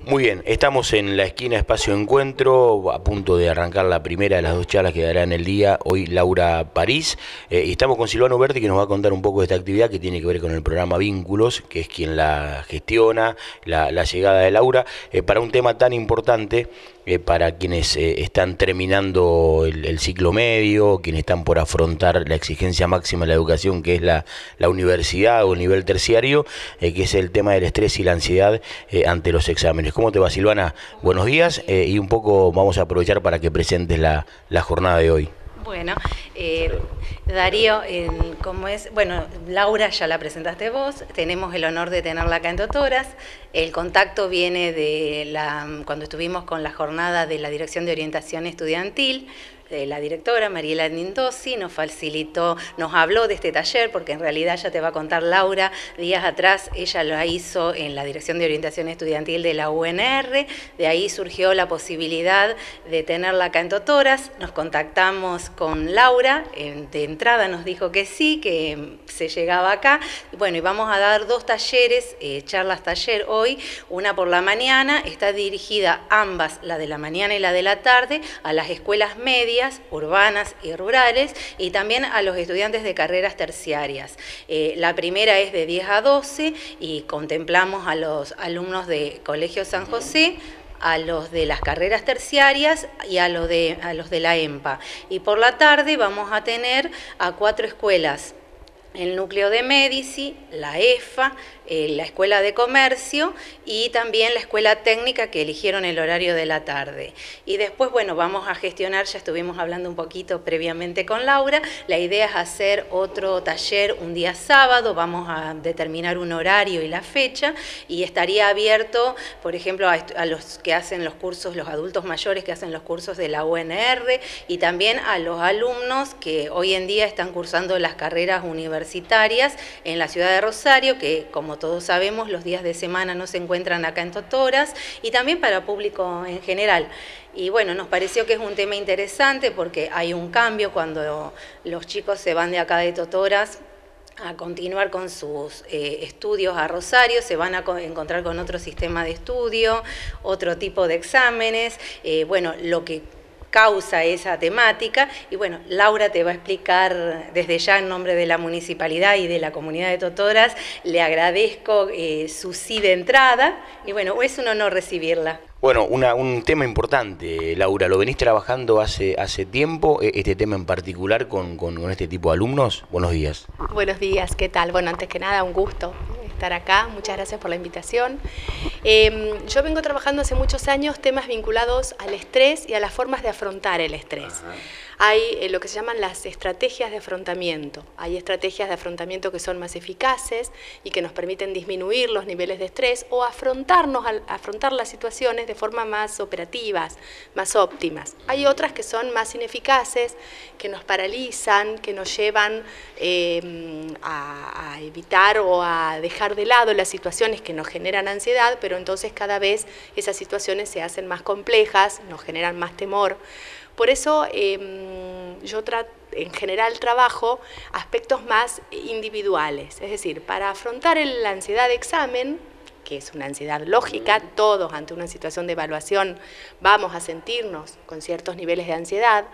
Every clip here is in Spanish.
Muy bien, estamos en la esquina Espacio Encuentro, a punto de arrancar la primera de las dos charlas que dará en el día, hoy Laura París, y estamos con Silvano Berti, que nos va a contar un poco de esta actividad que tiene que ver con el programa Vínculos, que es quien la gestiona, la llegada de Laura, para un tema tan importante para quienes están terminando el ciclo medio, quienes están por afrontar la exigencia máxima de la educación, que es la universidad o el nivel terciario, que es el tema del estrés y la ansiedad ante los exámenes. ¿Cómo te va, Silvana? Buenos días, y un poco vamos a aprovechar para que presentes la jornada de hoy. Bueno, Darío, como es, bueno, Laura ya la presentaste vos, tenemos el honor de tenerla acá en Totoras. El contacto viene de cuando estuvimos con la jornada de la Dirección de Orientación Estudiantil. La directora Mariela Nindosi nos facilitó, nos habló de este taller, porque en realidad ya te va a contar Laura, días atrás ella lo hizo en la Dirección de Orientación Estudiantil de la UNR, de ahí surgió la posibilidad de tenerla acá en Totoras, nos contactamos con Laura, de entrada nos dijo que sí, que se llegaba acá, bueno, y vamos a dar dos talleres, charlas taller hoy, una por la mañana, está dirigida ambas, la de la mañana y la de la tarde, a las escuelas medias, urbanas y rurales, y también a los estudiantes de carreras terciarias. La primera es de 10 a 12 y contemplamos a los alumnos de Colegio San José, a los de las carreras terciarias y a los de la EMPA. Y por la tarde vamos a tener a 4 escuelas: el núcleo de Médici, la EFA, la Escuela de Comercio y también la Escuela Técnica, que eligieron el horario de la tarde. Y después, bueno, vamos a gestionar, ya estuvimos hablando un poquito previamente con Laura, la idea es hacer otro taller un día sábado, vamos a determinar un horario y la fecha, y estaría abierto, por ejemplo, a los que hacen los cursos, los adultos mayores que hacen los cursos de la UNR, y también a los alumnos que hoy en día están cursando las carreras universitarias en la ciudad de Rosario, que como todos sabemos los días de semana no se encuentran acá en Totoras, y también para público en general. Y bueno, nos pareció que es un tema interesante porque hay un cambio cuando los chicos se van de acá de Totoras a continuar con sus estudios a Rosario, se van a encontrar con otro sistema de estudio, otro tipo de exámenes, bueno, lo que causa esa temática, y bueno, Laura te va a explicar desde ya en nombre de la municipalidad y de la comunidad de Totoras. Le agradezco su sí de entrada, y bueno, es un honor recibirla. Bueno, un tema importante, Laura, ¿lo venís trabajando hace tiempo, este tema en particular con este tipo de alumnos? Buenos días. Buenos días, ¿qué tal? Bueno, antes que nada, un gusto estar acá, muchas gracias por la invitación. Yo vengo trabajando hace muchos años temas vinculados al estrés y a las formas de afrontar el estrés. Ajá. Hay lo que se llaman las estrategias de afrontamiento. Hay estrategias de afrontamiento que son más eficaces y que nos permiten disminuir los niveles de estrés o afrontar las situaciones de forma más operativas, más óptimas. Hay otras que son más ineficaces, que nos paralizan, que nos llevan a evitar o a dejar de lado las situaciones que nos generan ansiedad, pero entonces cada vez esas situaciones se hacen más complejas, nos generan más temor. Por eso yo en general trabajo aspectos más individuales, es decir, para afrontar la ansiedad de examen, que es una ansiedad lógica, todos ante una situación de evaluación vamos a sentirnos con ciertos niveles de ansiedad,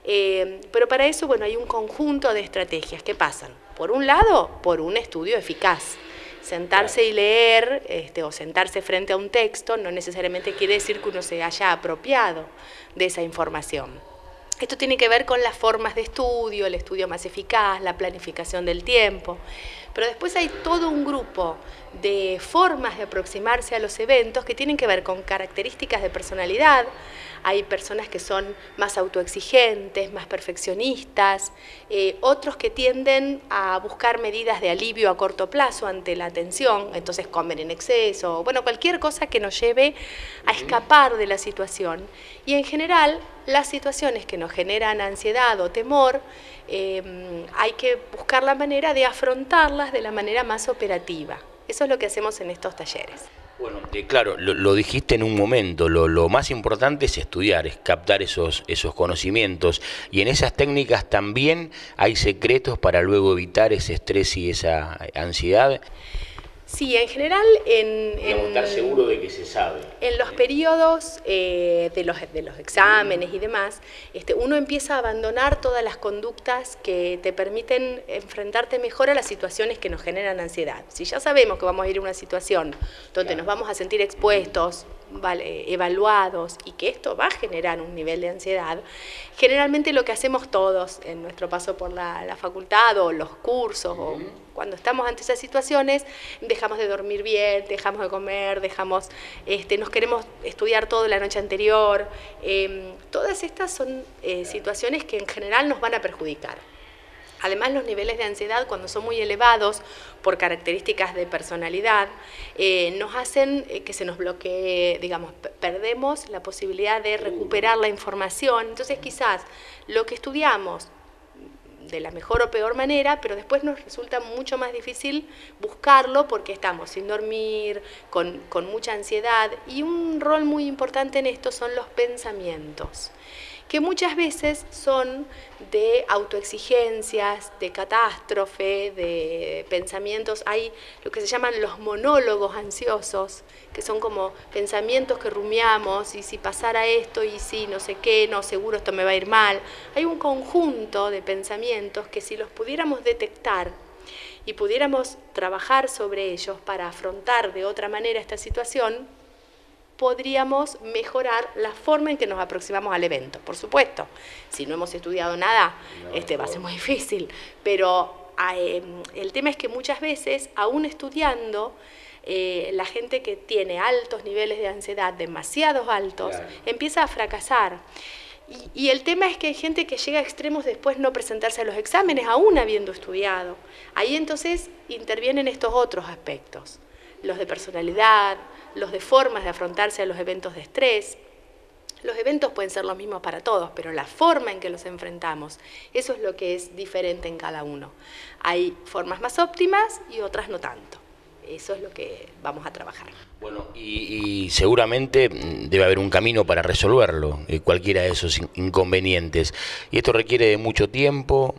pero para eso, bueno, hay un conjunto de estrategias que pasan, por un lado, por un estudio eficaz. Sentarse y leer o sentarse frente a un texto no necesariamente quiere decir que uno se haya apropiado de esa información. Esto tiene que ver con las formas de estudio, el estudio más eficaz, la planificación del tiempo. Pero después hay todo un grupo de formas de aproximarse a los eventos que tienen que ver con características de personalidad. Hay personas que son más autoexigentes, más perfeccionistas, otros que tienden a buscar medidas de alivio a corto plazo ante la tensión, entonces comen en exceso, bueno, cualquier cosa que nos lleve a escapar de la situación. Y en general, las situaciones que nos generan ansiedad o temor, hay que buscar la manera de afrontarlas de la manera más operativa. Eso es lo que hacemos en estos talleres. Bueno, claro, lo dijiste en un momento, lo más importante es estudiar, es captar esos conocimientos, y en esas técnicas también hay secretos para luego evitar ese estrés y esa ansiedad. Sí, en general, estar seguro de que se sabe. En los periodos de los exámenes y demás, uno empieza a abandonar todas las conductas que te permiten enfrentarte mejor a las situaciones que nos generan ansiedad. Si ya sabemos que vamos a ir a una situación donde nos vamos a sentir expuestos, evaluados, y que esto va a generar un nivel de ansiedad, generalmente lo que hacemos todos en nuestro paso por la facultad o los cursos, o cuando estamos ante esas situaciones, dejamos de dormir bien, dejamos de comer, nos queremos estudiar todo la noche anterior. Todas estas son situaciones que en general nos van a perjudicar. Además, los niveles de ansiedad, cuando son muy elevados por características de personalidad, nos hacen que se nos bloquee, digamos, perdemos la posibilidad de recuperar la información. Entonces, quizás lo que estudiamos de la mejor o peor manera, pero después nos resulta mucho más difícil buscarlo porque estamos sin dormir, con mucha ansiedad. Y un rol muy importante en esto son los pensamientos, que muchas veces son de autoexigencias, de catástrofe, de pensamientos. Hay lo que se llaman los monólogos ansiosos, que son como pensamientos que rumiamos, y si pasara esto, y si no sé qué, no, seguro esto me va a ir mal. Hay un conjunto de pensamientos que si los pudiéramos detectar y pudiéramos trabajar sobre ellos para afrontar de otra manera esta situación, podríamos mejorar la forma en que nos aproximamos al evento. Por supuesto, si no hemos estudiado nada, va a ser muy difícil, pero el tema es que muchas veces, aún estudiando, la gente que tiene altos niveles de ansiedad, demasiados altos, empieza a fracasar. Y el tema es que hay gente que llega a extremos después no presentarse a los exámenes, aún habiendo estudiado. Ahí entonces intervienen estos otros aspectos, los de personalidad, los de formas de afrontarse a los eventos de estrés. Los eventos pueden ser los mismos para todos, pero la forma en que los enfrentamos, eso es lo que es diferente en cada uno. Hay formas más óptimas y otras no tanto. Eso es lo que vamos a trabajar. Bueno, y seguramente debe haber un camino para resolverlo, cualquiera de esos inconvenientes. ¿Y esto requiere de mucho tiempo?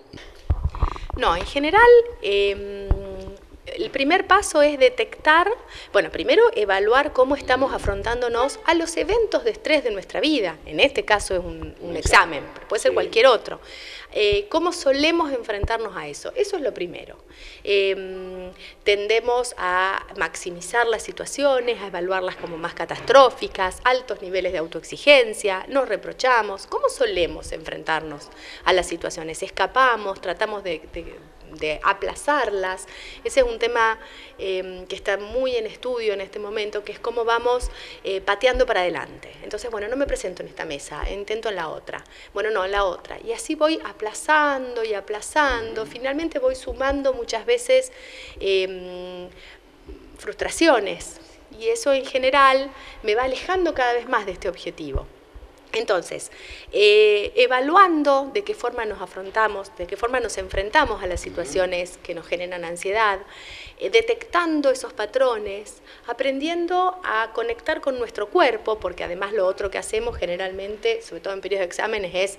No, en general, el primer paso es detectar, primero evaluar cómo estamos afrontándonos a los eventos de estrés de nuestra vida. En este caso es un examen, pero puede ser cualquier otro. ¿Cómo solemos enfrentarnos a eso? Eso es lo primero. Tendemos a maximizar las situaciones, a evaluarlas como más catastróficas, altos niveles de autoexigencia, nos reprochamos. ¿Cómo solemos enfrentarnos a las situaciones? Escapamos, tratamos de aplazarlas. Ese es un tema que está muy en estudio en este momento, que es cómo vamos pateando para adelante. Entonces, no me presento en esta mesa, intento en la otra. No, en la otra. Y así voy aplazando y aplazando. Finalmente voy sumando muchas veces frustraciones. Y eso en general me va alejando cada vez más de este objetivo. Entonces, evaluando de qué forma nos afrontamos, de qué forma nos enfrentamos a las situaciones que nos generan ansiedad, detectando esos patrones, aprendiendo a conectar con nuestro cuerpo, porque además lo otro que hacemos generalmente, sobre todo en periodos de exámenes, es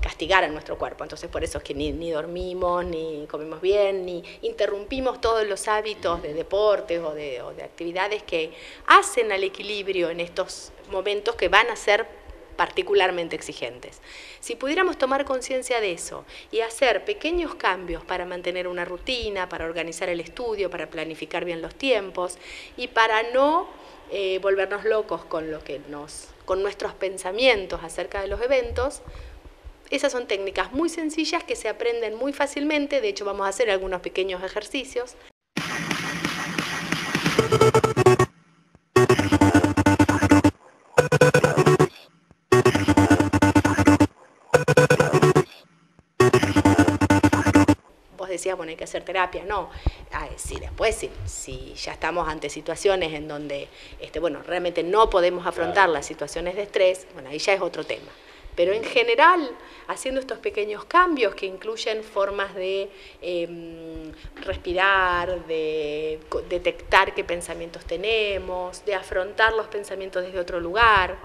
castigar a nuestro cuerpo. Entonces por eso es que ni dormimos, ni comemos bien, ni interrumpimos todos los hábitos de deportes o de actividades que hacen al equilibrio en estos momentos que van a ser particularmente exigentes. Si pudiéramos tomar conciencia de eso y hacer pequeños cambios para mantener una rutina, para organizar el estudio, para planificar bien los tiempos y para no volvernos locos con nuestros pensamientos acerca de los eventos, esas son técnicas muy sencillas que se aprenden muy fácilmente. De hecho, vamos a hacer algunos pequeños ejercicios. Vos decías, hay que hacer terapia. No, si ya estamos ante situaciones en donde realmente no podemos afrontar las situaciones de estrés, ahí ya es otro tema. Pero en general, haciendo estos pequeños cambios que incluyen formas de respirar, de detectar qué pensamientos tenemos, de afrontar los pensamientos desde otro lugar,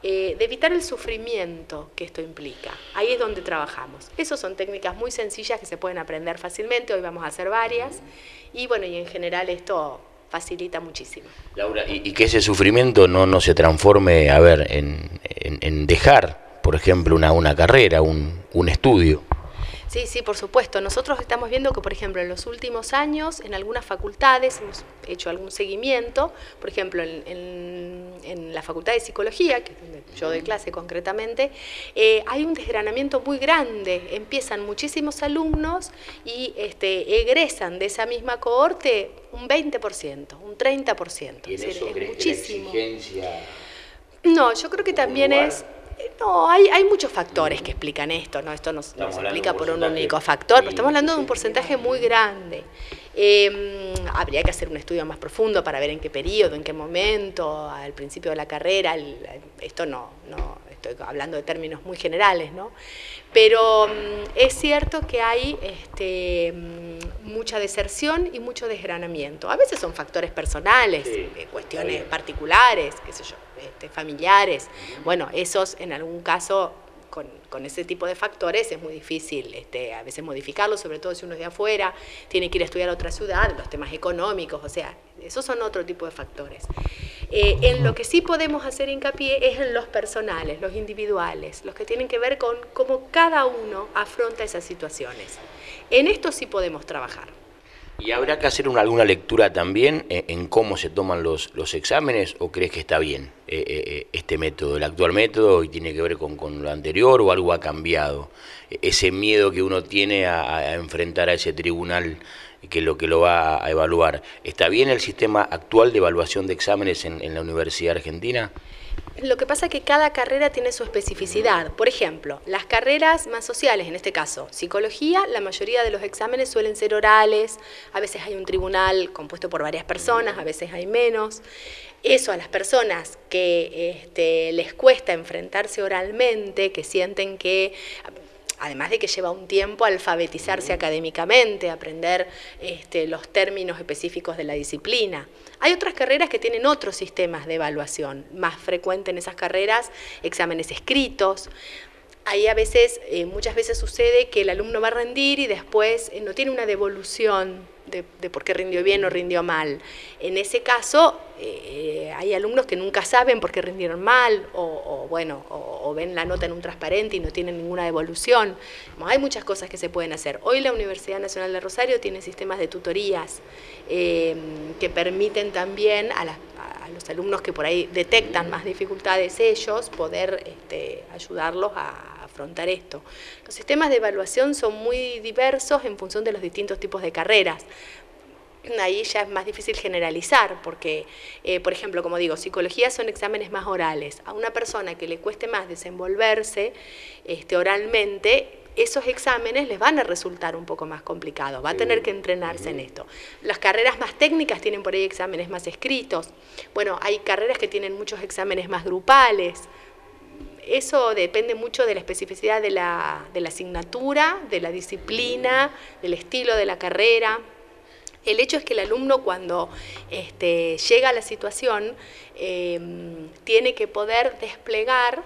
de evitar el sufrimiento que esto implica. Ahí es donde trabajamos. Esas son técnicas muy sencillas que se pueden aprender fácilmente, hoy vamos a hacer varias, y bueno, y en general esto facilita muchísimo. Laura, y que ese sufrimiento no se transforme, a ver, en dejar, por ejemplo, una carrera, un estudio. Sí, sí, por supuesto. Nosotros estamos viendo que, por ejemplo, en los últimos años, en algunas facultades, hemos hecho algún seguimiento, por ejemplo, en la Facultad de Psicología, que es donde yo doy clase concretamente, hay un desgranamiento muy grande. Empiezan muchísimos alumnos y egresan de esa misma cohorte un 20%, un 30%. ¿Y en eso es crees muchísimo. Que la exigencia... No, yo creo que también es... No, hay muchos factores que explican esto, ¿no? Esto no se explica por un único factor, pero estamos hablando de un porcentaje muy grande. Habría que hacer un estudio más profundo para ver en qué periodo, en qué momento, al principio de la carrera, esto no estoy hablando de términos muy generales, ¿no? Pero es cierto que hay mucha deserción y mucho desgranamiento. A veces son factores personales, cuestiones particulares, qué sé yo, familiares. Bueno, esos en algún caso, con ese tipo de factores es muy difícil a veces modificarlos, sobre todo si uno es de afuera, tiene que ir a estudiar a otra ciudad, los temas económicos, o sea, esos son otro tipo de factores. En lo que sí podemos hacer hincapié es en los personales, los individuales, los que tienen que ver con cómo cada uno afronta esas situaciones. En esto sí podemos trabajar. ¿Y habrá que hacer alguna lectura también en cómo se toman los exámenes, o crees que está bien este método, el actual método, y tiene que ver con lo anterior, o algo ha cambiado? Ese miedo que uno tiene a enfrentar a ese tribunal que lo va a evaluar. ¿Está bien el sistema actual de evaluación de exámenes en la Universidad Argentina? Lo que pasa es que cada carrera tiene su especificidad. Por ejemplo, las carreras más sociales, en este caso psicología, la mayoría de los exámenes suelen ser orales, a veces hay un tribunal compuesto por varias personas, a veces hay menos. Eso a las personas que les cuesta enfrentarse oralmente, que sienten que... Además de que lleva un tiempo alfabetizarse académicamente, aprender los términos específicos de la disciplina. Hay otras carreras que tienen otros sistemas de evaluación, más frecuente en esas carreras, exámenes escritos. Ahí muchas veces sucede que el alumno va a rendir y después no tiene una devolución de por qué rindió bien o rindió mal. En ese caso, hay alumnos que nunca saben por qué rindieron mal o ven la nota en un transparente y no tienen ninguna devolución. Hay muchas cosas que se pueden hacer. Hoy la Universidad Nacional de Rosario tiene sistemas de tutorías que permiten también a los alumnos que por ahí detectan más dificultades ellos, poder ayudarlos a afrontar esto. Los sistemas de evaluación son muy diversos en función de los distintos tipos de carreras. Ahí ya es más difícil generalizar porque, por ejemplo, como digo, psicología son exámenes más orales. A una persona que le cueste más desenvolverse oralmente, esos exámenes les van a resultar un poco más complicados, va a tener que entrenarse en esto. Las carreras más técnicas tienen por ahí exámenes más escritos. Bueno, hay carreras que tienen muchos exámenes más grupales. Eso depende mucho de la especificidad de la asignatura, de la disciplina, del estilo de la carrera. El hecho es que el alumno cuando llega a la situación tiene que poder desplegar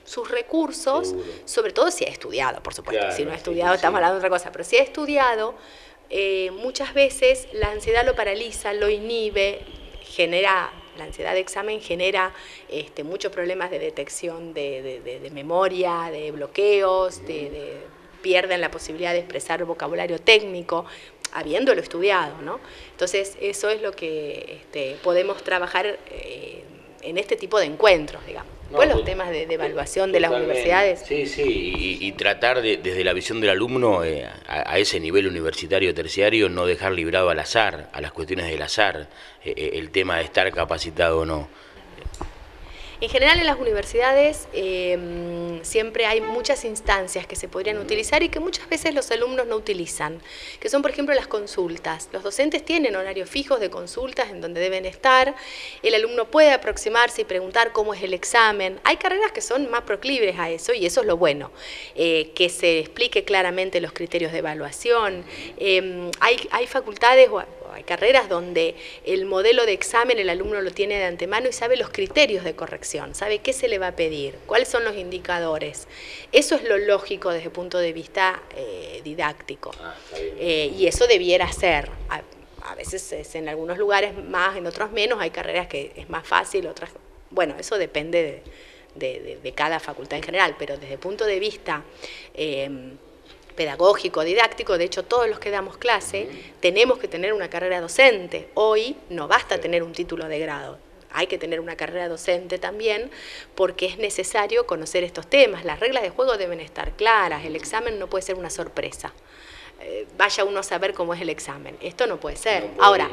sus recursos, sobre todo si ha estudiado, por supuesto. Claro, si no ha estudiado estamos hablando de otra cosa, pero si ha estudiado, muchas veces la ansiedad lo paraliza, lo inhibe, la ansiedad de examen genera muchos problemas de detección de memoria, de bloqueos, pierden la posibilidad de expresar vocabulario técnico, habiéndolo estudiado, ¿no? Entonces, eso es lo que podemos trabajar en este tipo de encuentros, digamos. Después los temas de evaluación de las universidades. Sí, y tratar desde la visión del alumno a ese nivel universitario terciario no dejar librado al azar, a las cuestiones del azar, el tema de estar capacitado o no. En general en las universidades siempre hay muchas instancias que se podrían utilizar y que muchas veces los alumnos no utilizan, que son por ejemplo las consultas. Los docentes tienen horarios fijos de consultas en donde deben estar, el alumno puede aproximarse y preguntar cómo es el examen. Hay carreras que son más proclives a eso y eso es lo bueno, que se explique claramente los criterios de evaluación. Hay facultades o hay carreras donde el modelo de examen el alumno lo tiene de antemano y sabe los criterios de corrección, sabe qué se le va a pedir, cuáles son los indicadores. Eso es lo lógico desde el punto de vista didáctico. Y eso debiera ser. A veces es en algunos lugares más, en otros menos, hay carreras que es más fácil, otras... Bueno, eso depende de cada facultad en general, pero desde el punto de vista pedagógico, didáctico, de hecho todos los que damos clase tenemos que tener una carrera docente. Hoy no basta tener un título de grado, hay que tener una carrera docente también porque es necesario conocer estos temas. Las reglas de juego deben estar claras, el examen no puede ser una sorpresa. Vaya uno a saber cómo es el examen. Esto no puede ser. Ahora,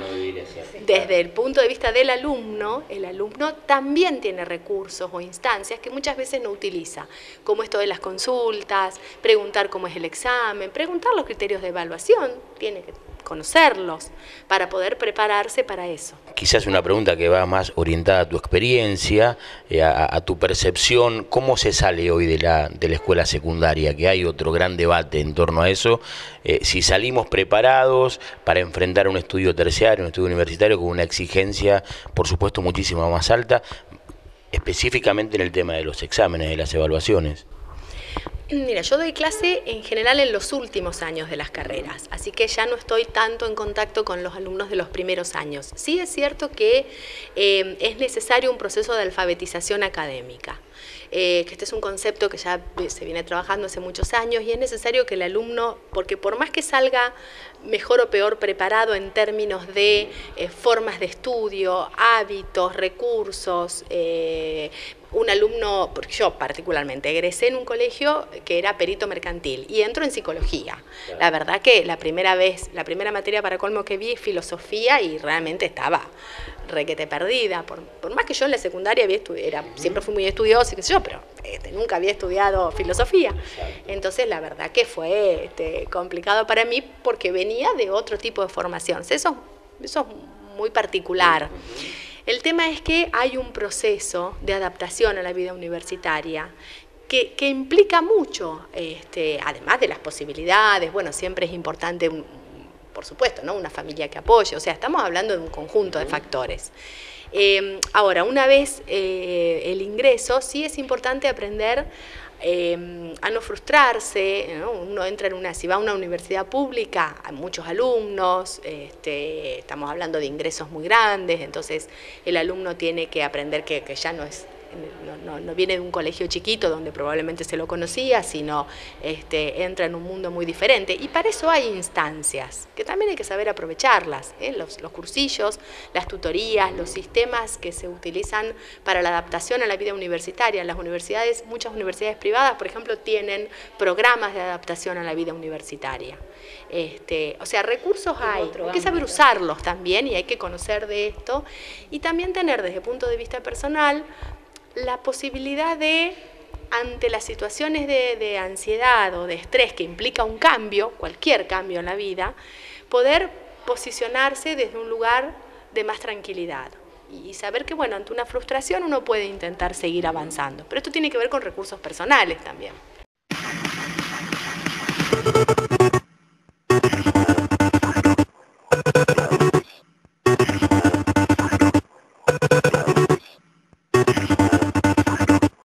desde el punto de vista del alumno, el alumno también tiene recursos o instancias que muchas veces no utiliza, como esto de las consultas, preguntar cómo es el examen, preguntar los criterios de evaluación, tiene que conocerlos para poder prepararse para eso. Quizás una pregunta que va más orientada a tu experiencia, a tu percepción. ¿Cómo se sale hoy de la escuela secundaria? Que hay otro gran debate en torno a eso. Si salimos preparados para enfrentar un estudio terciario, un estudio universitario con una exigencia, por supuesto, muchísimo más alta, específicamente en el tema de los exámenes, de las evaluaciones. Mira, yo doy clase en general en los últimos años de las carreras, así que ya no estoy tanto en contacto con los alumnos de los primeros años. Sí es cierto que es necesario un proceso de alfabetización académica, que este es un concepto que ya se viene trabajando hace muchos años y es necesario que el alumno, porque por más que salga mejor o peor preparado en términos de formas de estudio, hábitos, recursos, un alumno, porque yo particularmente egresé en un colegio que era perito mercantil y entro en psicología. La verdad que la primera materia para colmo que vi es filosofía y realmente estaba requete perdida. Por más que yo en la secundaria siempre fui muy estudiosa, qué sé yo, pero nunca había estudiado filosofía. Entonces la verdad que fue complicado para mí porque venía de otro tipo de formación. Eso es muy particular. El tema es que hay un proceso de adaptación a la vida universitaria que implica mucho, además de las posibilidades. Bueno, siempre es importante, por supuesto, ¿no?, una familia que apoye, o sea, estamos hablando de un conjunto de factores. Ahora, una vez el ingreso, sí es importante aprender a no frustrarse, ¿no? Uno entra si va a una universidad pública, hay muchos alumnos, estamos hablando de ingresos muy grandes, entonces el alumno tiene que aprender que ya no viene de un colegio chiquito donde probablemente se lo conocía, sino entra en un mundo muy diferente. Y para eso hay instancias, que también hay que saber aprovecharlas, los cursillos, las tutorías, los sistemas que se utilizan para la adaptación a la vida universitaria. Las universidades, muchas universidades privadas, por ejemplo, tienen programas de adaptación a la vida universitaria. O sea, recursos hay que saber usarlos también y hay que conocer de esto y también tener desde el punto de vista personal la posibilidad de, ante las situaciones de ansiedad o de estrés que implica un cambio, cualquier cambio en la vida, poder posicionarse desde un lugar de más tranquilidad y saber que, bueno, ante una frustración uno puede intentar seguir avanzando. Pero esto tiene que ver con recursos personales también.